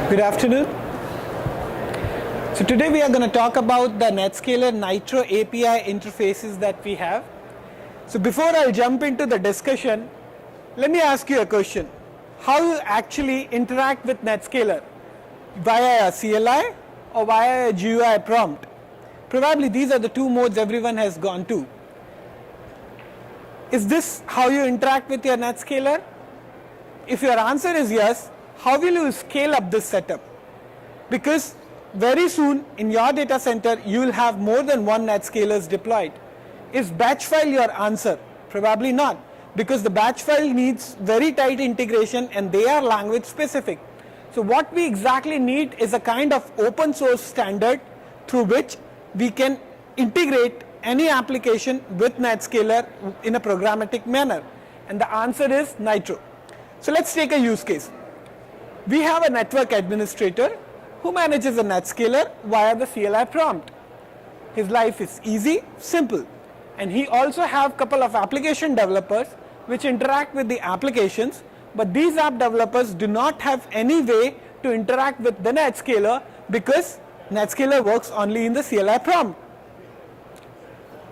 Good afternoon. So today we are going to talk about the Netscaler Nitro API interfaces that we have. So before I jump into the discussion, let me ask you a question. How you actually interact with Netscaler? Via a CLI or via a GUI prompt? Probably these are the two modes everyone has gone to. Is this how you interact with your Netscaler? If your answer is yes, how will you scale up this setup? Because very soon in your data center you will have more than one Netscalers deployed. Is batch file your answer? Probably not, because the batch file needs very tight integration and they are language specific. So what we exactly need is a kind of open source standard through which we can integrate any application with Netscaler in a programmatic manner, and the answer is Nitro. So let's take a use case. We have a network administrator who manages a Netscaler via the CLI prompt. His life is easy, simple, and he also have a couple of application developers which interact with the applications, but these app developers do not have any way to interact with the Netscaler because Netscaler works only in the CLI prompt.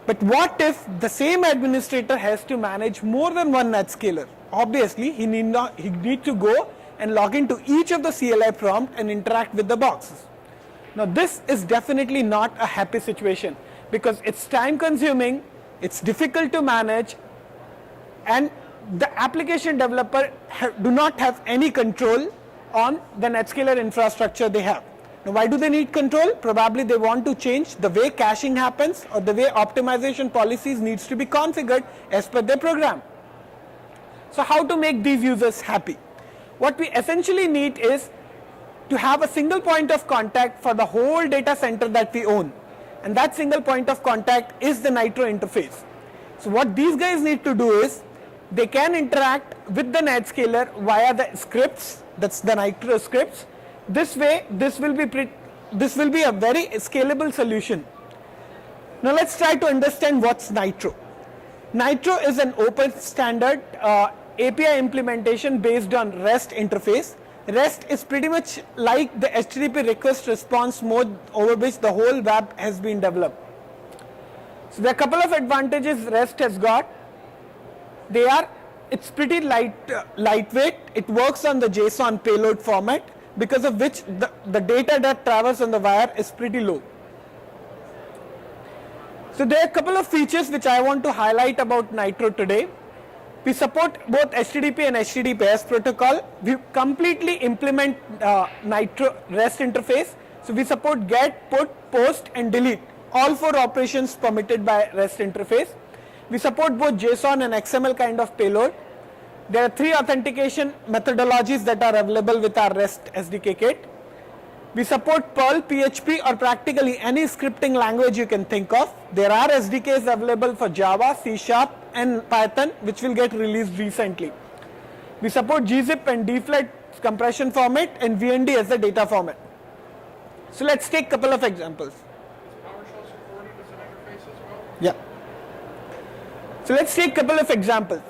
But what if the same administrator has to manage more than one Netscaler? Obviously, he need to go and log into each of the CLI prompt and interact with the boxes. Now this is definitely not a happy situation because it's time consuming, it's difficult to manage, and the application developer do not have any control on the Netscaler infrastructure they have. Now why do they need control? Probably they want to change the way caching happens or the way optimization policies needs to be configured as per their program. So how to make these users happy? What we essentially need is to have a single point of contact for the whole data center that we own, and that single point of contact is the Nitro interface. So what these guys need to do is they can interact with the Netscaler via the scripts, that's the Nitro scripts. This way this will be a very scalable solution. Now let's try to understand what's Nitro. Nitro is an open standard API implementation based on REST interface. REST is pretty much like the HTTP request response mode over which the whole web has been developed. So there are a couple of advantages REST has got. It's pretty lightweight. It works on the JSON payload format, because of which the data that travels on the wire is pretty low. So there are a couple of features which I want to highlight about Nitro today. We support both HTTP and HTTPS protocol. We completely implement Nitro REST interface. So we support get, put, post and delete, all four operations permitted by REST interface. We support both JSON and XML kind of payload. There are 3 authentication methodologies that are available with our REST SDK kit. We support Perl, PHP or practically any scripting language you can think of. There are SDKs available for Java, C# and Python, which will get released recently. We support gzip and dflat compression format and VND as the data format. So let's take a couple of examples. Is PowerShell supported as an interface as well? Yeah. So let's take a couple of examples.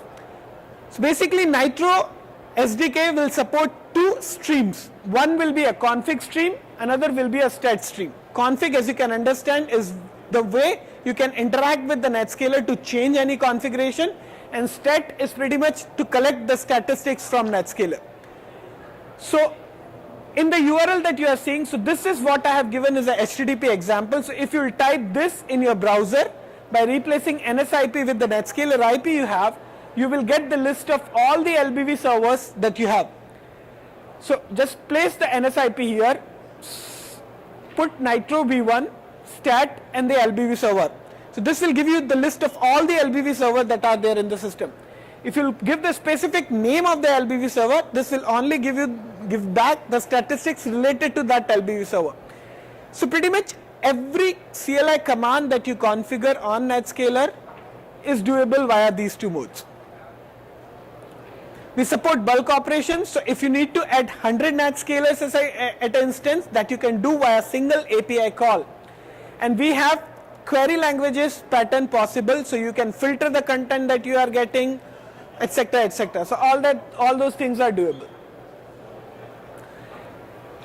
So basically Nitro SDK will support 2 streams. One will be a config stream, another will be a stat stream. Config, as you can understand, is the way you can interact with the Netscaler to change any configuration, and stat is pretty much to collect the statistics from Netscaler. So in the URL that you are seeing, so this is what I have given as a HTTP example. So if you will type this in your browser by replacing NSIP with the Netscaler IP you have, you will get the list of all the LBV servers that you have. So just place the NSIP here, put Nitro v1, stat and the LBV server. So this will give you the list of all the LBV servers that are there in the system. If you give the specific name of the LBV server, this will only give back the statistics related to that LBV server. So pretty much every CLI command that you configure on Netscaler is doable via these 2 modes. We support bulk operations, so if you need to add 100 Netscalers at an instance, that you can do via single API call. And we have query languages pattern possible, so you can filter the content that you are getting, etc., etc. So all those things are doable.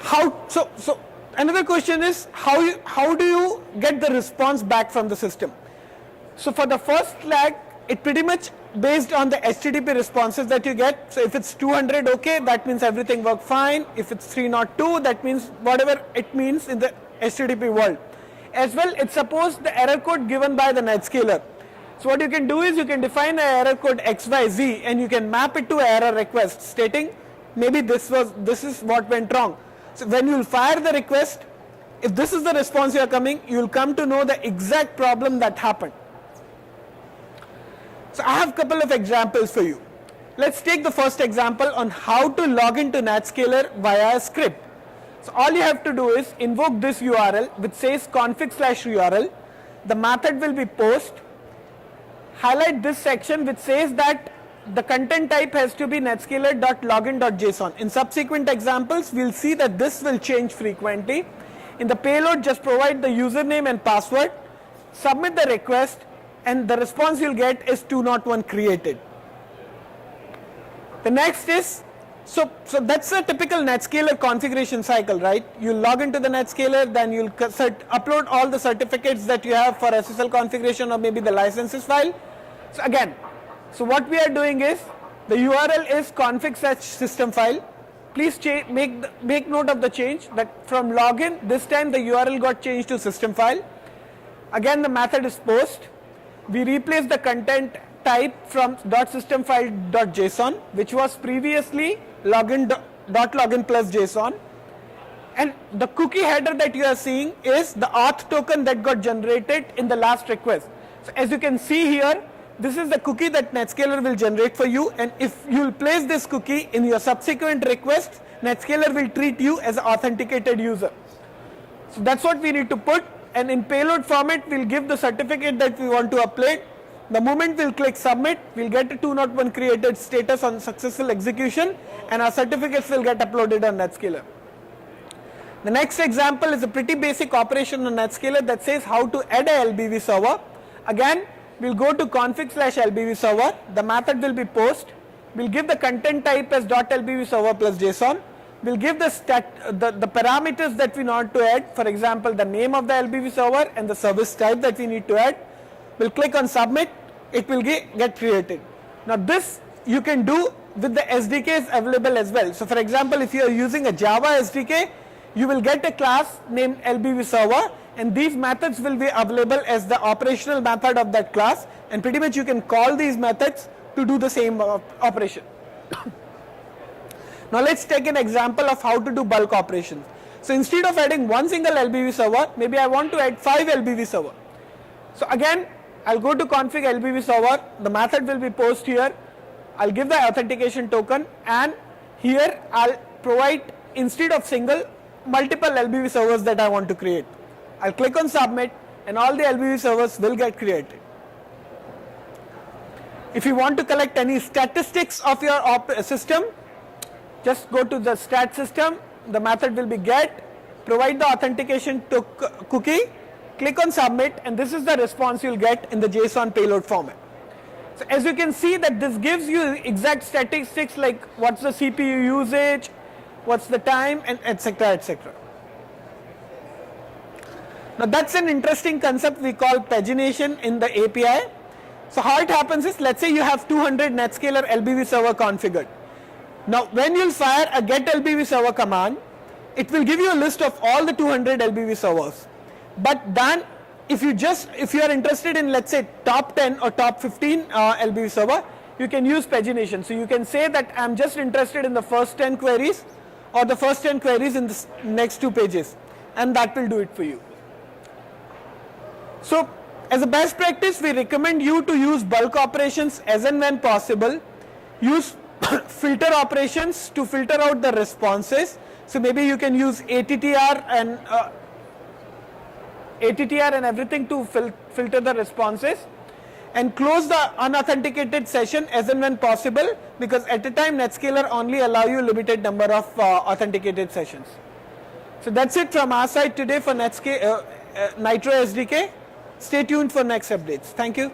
So another question is how do you get the response back from the system? So for the first leg, it pretty much based on the HTTP responses that you get. So if it's 200, okay, that means everything worked fine. If it's 302, that means whatever it means in the HTTP world. As well, it's supposed the error code given by the Netscaler. So what you can do is you can define an error code XYZ and you can map it to an error request stating maybe this is what went wrong. So when you will fire the request, if this is the response you are coming, you will come to know the exact problem that happened. So I have a couple of examples for you. Let's take the first example on how to log into Netscaler via a script. So all you have to do is invoke this URL which says config/URL. The method will be post. Highlight this section which says that the content type has to be netscaler.login.json. In subsequent examples, we'll see that this will change frequently. In the payload, just provide the username and password, submit the request, and the response you'll get is 201 created. The next is, so that's a typical Netscaler configuration cycle, right? You log into the Netscaler, then you'll upload all the certificates that you have for SSL configuration or maybe the licenses file. So again, so what we are doing is, the URL is config/system file. Please make note of the change that from login, this time the URL got changed to system file. Again, the method is post. We replace the content type from .systemfile.json, which was previously login plus JSON. And the cookie header that you are seeing is the auth token that got generated in the last request. So as you can see here, this is the cookie that Netscaler will generate for you, and if you will place this cookie in your subsequent requests, Netscaler will treat you as an authenticated user. So that's what we need to put, and in payload format, we'll give the certificate that we want to upload. The moment we'll click submit, we'll get a 201 created status on successful execution, and our certificates will get uploaded on Netscaler. The next example is a pretty basic operation on Netscaler that says how to add a LBV server. Again, we'll go to config/LBV server. The method will be post. We'll give the content type as .lbv server plus JSON. We'll give the parameters that we want to add. For example, the name of the LBV server and the service type that we need to add. We'll click on submit. It will get created. Now this you can do with the SDKs available as well. So for example, if you are using a Java SDK, you will get a class named LBV server, and these methods will be available as the operational method of that class, and pretty much you can call these methods to do the same operation. Now let's take an example of how to do bulk operations. So instead of adding one single LBV server, maybe I want to add 5 LBV server. So again, I'll go to config LBV server, the method will be post here, I'll give the authentication token, and here I'll provide, instead of single, multiple LBV servers that I want to create. I'll click on submit, and all the LBV servers will get created. If you want to collect any statistics of your system, just go to the stat system, the method will be get, provide the authentication cookie, click on submit, and this is the response you'll get in the JSON payload format. So as you can see that this gives you exact statistics like what's the CPU usage, what's the time, and etc. etc. Now that's an interesting concept we call pagination in the API. So how it happens is, let's say you have 200 Netscaler LBV server configured. Now when you'll fire a get LBV server command, it will give you a list of all the 200 LBV servers. But then if you are interested in, let's say, top 10 or top 15 LBV server, you can use pagination. So you can say that I'm just interested in the first 10 queries or the first 10 queries in the next 2 pages, and that will do it for you. So as a best practice, we recommend you to use bulk operations as and when possible. Use filter operations to filter out the responses. So maybe you can use ATTR and everything to filter the responses, and close the unauthenticated session as and when possible, because at a time Netscaler only allow you limited number of authenticated sessions. So that's it from our side today for Nitro SDK. Stay tuned for next updates. Thank you.